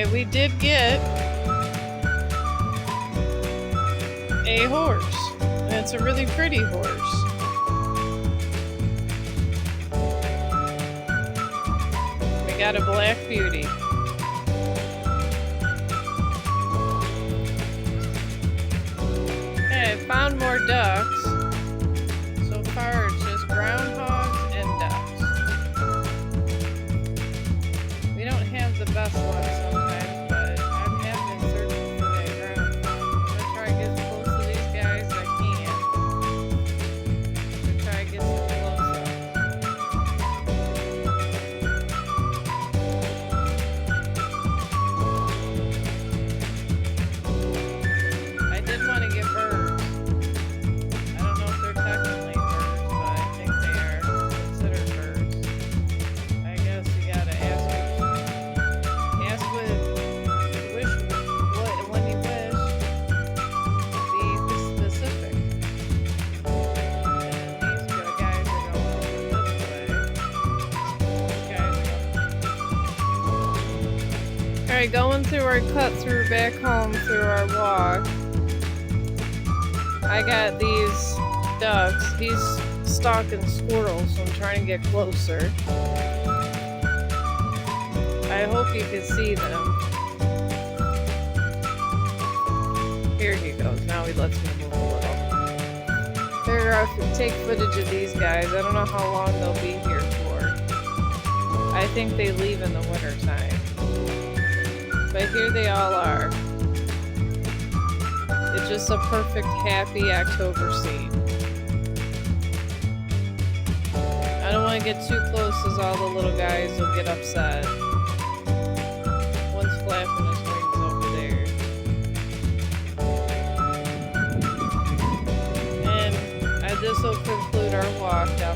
Okay, we did get a horse. And it's a really pretty horse. We got a black beauty. Okay, I found more ducks. So far it's just groundhogs and ducks. We don't have the best ones sometimes, but I have been searching for that groundhog. I'm gonna try to get as close to these guys as I can. I'm gonna try to get some close-ups. I did want to get birds. I don't know if they're technically birds, but I think they are considered birds. I guess you gotta ask what wish what when you wish. Be specific. And these guys are going over this way. These guys are Alright, going through our cut through back home through our walk. I got these ducks. He's stalking squirrels, so I'm trying to get closer. I hope you can see them. Here he goes. Now he lets me move a little. Figure out if we take footage of these guys. I don't know how long they'll be here for. I think they leave in the winter time. But here they all are. It's just a perfect happy October scene. I don't want to get too close as all the little guys will get upset. One's flapping his wings over there. And this will conclude our walk down